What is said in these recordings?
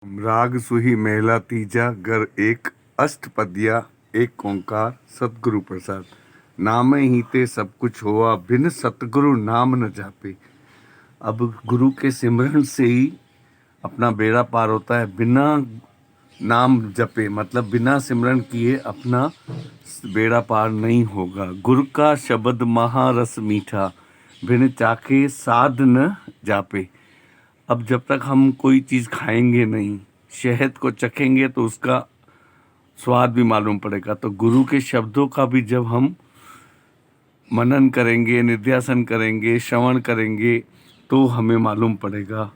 राग सुही मेला तीजा घर एक अष्टपदिया एक ओंकार सतगुरु प्रसाद। नाम ही ते सब कुछ हुआ बिन सतगुरु नाम न जापे। अब गुरु के सिमरन से ही अपना बेड़ा पार होता है। बिना नाम जपे मतलब बिना सिमरन किए अपना बेड़ा पार नहीं होगा। गुरु का शब्द महारस मीठा बिन चाखे साध न जापे। अब जब तक हम कोई चीज़ खाएंगे नहीं, शहद को चखेंगे तो उसका स्वाद भी मालूम पड़ेगा। तो गुरु के शब्दों का भी जब हम मनन करेंगे, निध्यासन करेंगे, श्रवण करेंगे तो हमें मालूम पड़ेगा।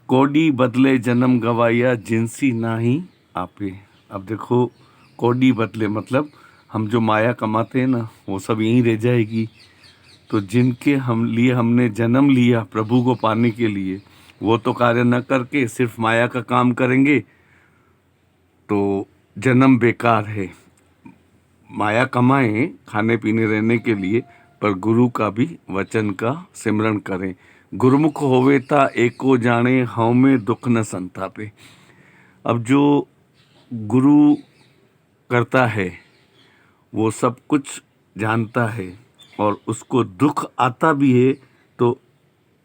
कोडी बदले जन्म गवाया जिनसी नाही आपे। अब देखो, कोडी बदले मतलब हम जो माया कमाते हैं ना, वो सब यहीं रह जाएगी। तो जिनके हमने जन्म लिया प्रभु को पाने के लिए, वो तो कार्य न करके सिर्फ माया का काम करेंगे तो जन्म बेकार है। माया कमाएं खाने पीने रहने के लिए, पर गुरु का भी वचन का सिमरन करें। गुरुमुख होवे ता एको जाने हਉ में दुख न संतापे। अब जो गुरु करता है वो सब कुछ जानता है और उसको दुख आता भी है तो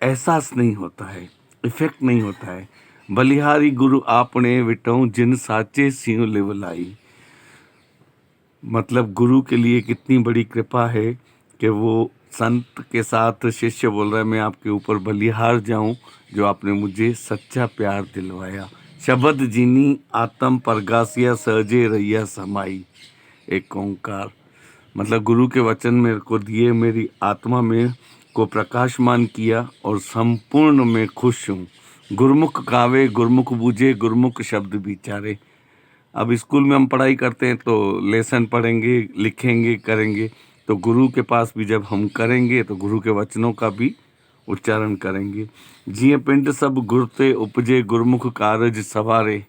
एहसास नहीं होता है, इफेक्ट नहीं होता है। बलिहारी गुरु आपने विटऊं जिन साचे सिंह लिवलाई। मतलब गुरु के लिए कितनी बड़ी कृपा है कि वो संत के साथ शिष्य बोल रहा है, मैं आपके ऊपर बलिहार जाऊं जो आपने मुझे सच्चा प्यार दिलवाया। शब्द जीनी आत्म परगासिया सहजे रैया समाई। एक ओंकार मतलब गुरु के वचन मेरे को दिए, मेरी आत्मा में को प्रकाशमान किया और संपूर्ण में खुश हूँ। गुरुमुख गावे गुरुमुख बूझे गुरुमुख शब्द विचारे। अब स्कूल में हम पढ़ाई करते हैं तो लेसन पढ़ेंगे, लिखेंगे, करेंगे। तो गुरु के पास भी जब हम करेंगे तो गुरु के वचनों का भी उच्चारण करेंगे। जिये पिंड सब गुरते उपजे गुरुमुख कारज सवारे।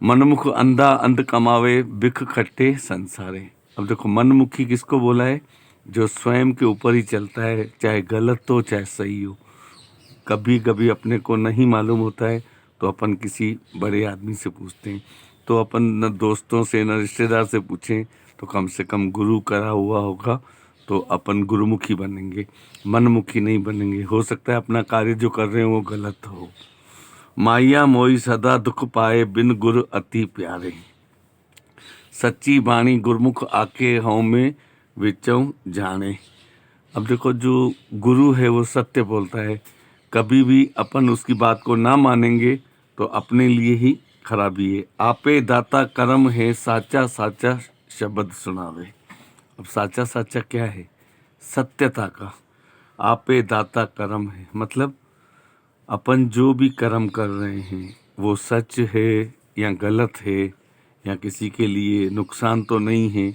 मनमुख अंधा अंध कमावे बिख खट्टे संसारे। अब देखो, मनमुखी किसको बोला है? जो स्वयं के ऊपर ही चलता है, चाहे गलत हो चाहे सही हो। कभी कभी अपने को नहीं मालूम होता है तो अपन किसी बड़े आदमी से पूछते हैं। तो अपन न दोस्तों से न रिश्तेदार से पूछें तो कम से कम गुरु करा हुआ होगा तो अपन गुरुमुखी बनेंगे, मनमुखी नहीं बनेंगे। हो सकता है अपना कार्य जो कर रहे हैं वो गलत हो। माया मोई सदा दुख पाए बिन गुर अति प्यारे। सच्ची बाणी गुरमुख आके हਉ में विचऊं जाने। अब देखो, जो गुरु है वो सत्य बोलता है। कभी भी अपन उसकी बात को ना मानेंगे तो अपने लिए ही खराबी है। आपे दाता कर्म है साचा साचा शब्द सुनावे। अब साचा साचा क्या है? सत्यता का। आपे दाता कर्म है मतलब अपन जो भी कर्म कर रहे हैं वो सच है या गलत है या किसी के लिए नुकसान तो नहीं है।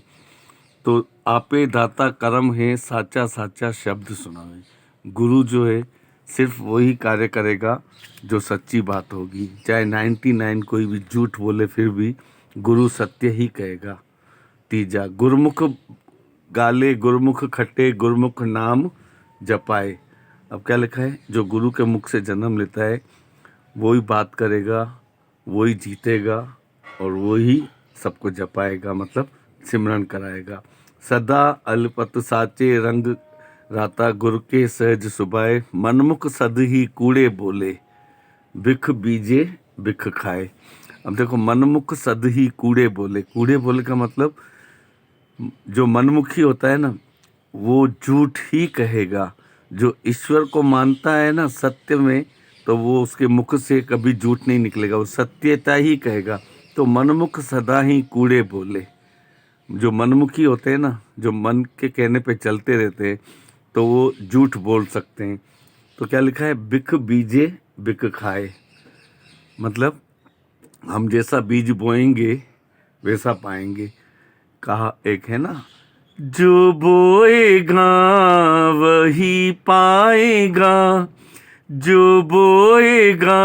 तो आपे दाता कर्म है साचा साचा शब्द सुनावे। गुरु जो है सिर्फ वही कार्य करेगा जो सच्ची बात होगी। चाहे 99 कोई भी झूठ बोले फिर भी गुरु सत्य ही कहेगा। तीजा गुरुमुख गाले गुरुमुख खट्टे गुरुमुख नाम जपाए। अब क्या लिखा है? जो गुरु के मुख से जन्म लेता है वही बात करेगा, वही जीतेगा और वही सबको जपाएगा, मतलब सिमरन कराएगा। सदा अलपत साचे रंग राता गुरु के सहज सुभाए। मनमुख सद ही कूड़े बोले बिख बीजे बिख खाए। अब देखो, मनमुख सद ही कूड़े बोले। कूड़े बोले का मतलब जो मनमुखी होता है ना वो झूठ ही कहेगा। जो ईश्वर को मानता है ना सत्य में, तो वो उसके मुख से कभी झूठ नहीं निकलेगा, वो सत्यता ही कहेगा। तो मनमुख सदा ही कूड़े बोले। जो मनमुखी होते हैं ना, जो मन के कहने पे चलते रहते हैं, तो वो झूठ बोल सकते हैं। तो क्या लिखा है? बिख बीजे बिख खाए। मतलब हम जैसा बीज बोएंगे वैसा पाएंगे। कहा एक है ना, जो बोएगा वही पाएगा, जो बोएगा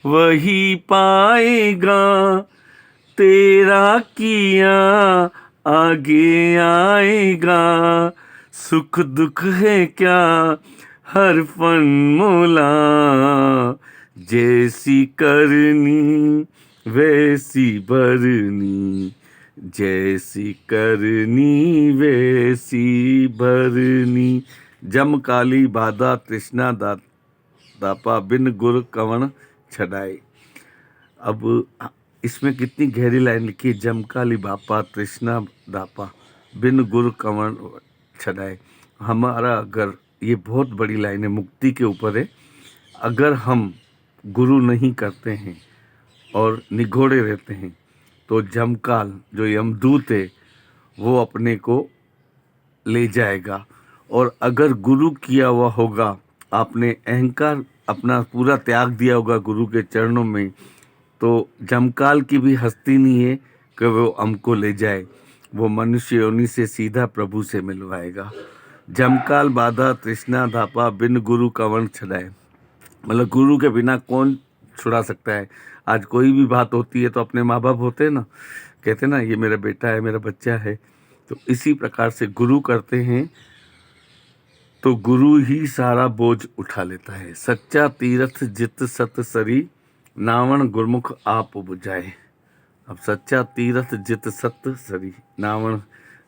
वही पाएगा, तेरा किया आगे आएगा। सुख दुख है क्या हर फन मोला, जैसी करनी वैसी भरनी, जैसी करनी वैसी भरनी। जम काली बाधा तृष्णा दापा, बिन गुर कवण छड़ाए। अब इसमें कितनी गहरी लाइन लिखी है, जम काली बापा तृष्णा दापा, बिन गुर कवण छड़ाए। हमारा अगर, ये बहुत बड़ी लाइन है, मुक्ति के ऊपर है। अगर हम गुरु नहीं करते हैं और निगोड़े रहते हैं तो जमकाल जो यमदूत है वो अपने को ले जाएगा। और अगर गुरु किया हुआ होगा, आपने अहंकार अपना पूरा त्याग दिया होगा गुरु के चरणों में, तो जमकाल की भी हस्ती नहीं है कि वो हमको ले जाए। वो मनुष्य योनि से सीधा प्रभु से मिलवाएगा। जमकाल बाधा तृष्णा धापा, बिन गुरु कवण छड़ाए। मतलब गुरु के बिना कौन छुड़ा सकता है। आज कोई भी बात होती है तो अपने माँ बाप होते हैं ना, कहते हैं ना ये मेरा बेटा है, मेरा बच्चा है। तो इसी प्रकार से गुरु करते हैं तो गुरु ही सारा बोझ उठा लेता है। सच्चा तीरथ जित सत सरी, नावण गुरमुख आप बुझाए। अब सच्चा तीरथ जित सत सरी, नावण,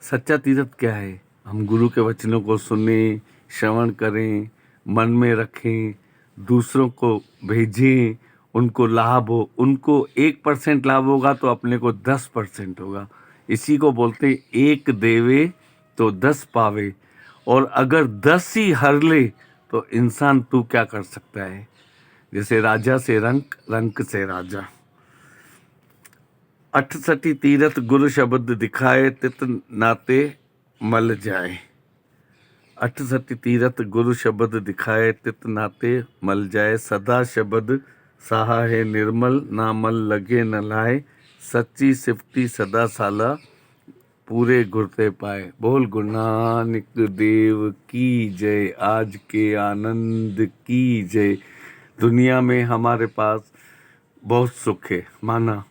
सच्चा तीरथ क्या है? हम गुरु के वचनों को सुने, श्रवण करें, मन में रखें, दूसरों को भेजें, उनको लाभ हो। उनको 1% लाभ होगा तो अपने को 10% होगा। इसी को बोलते एक देवे तो 10 पावे। और अगर 10 ही हर ले तो इंसान तू क्या कर सकता है? जैसे राजा से रंक, रंक से राजा। 68 तीरथ गुरु शब्द दिखाए, तित नाते मल जाए। 68 तीरथ गुरु शब्द दिखाए, तित नाते मल जाए। सदा शब्द साहा है निर्मल, ना मल लगे न लाए। सच्ची सिफती सदा साला, पूरे गुरते पाए। बोल गुरु नानक देव की जय। आज के आनंद की जय। दुनिया में हमारे पास बहुत सुख है माना,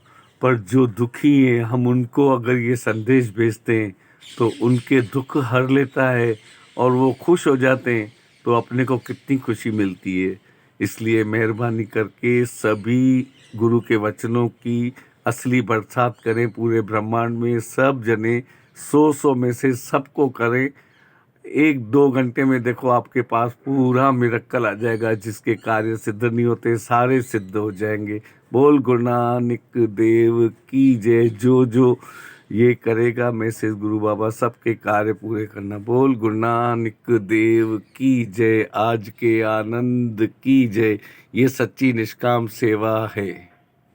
पर जो दुखी है हम उनको अगर ये संदेश भेजते हैं तो उनके दुख हर लेता है और वो खुश हो जाते हैं, तो अपने को कितनी खुशी मिलती है। इसलिए मेहरबानी करके सभी गुरु के वचनों की असली बरसात करें। पूरे ब्रह्मांड में सब जने 100 में से सबको करें। 1-2 घंटे में देखो आपके पास पूरा मिरेकल आ जाएगा। जिसके कार्य सिद्ध नहीं होते सारे सिद्ध हो जाएंगे। बोल गुरु नानक देव की जय। जो जो ये करेगा मैसेज गुरु बाबा सबके कार्य पूरे करना। बोल गुरु नानक देव की जय। आज के आनंद की जय। ये सच्ची निष्काम सेवा है।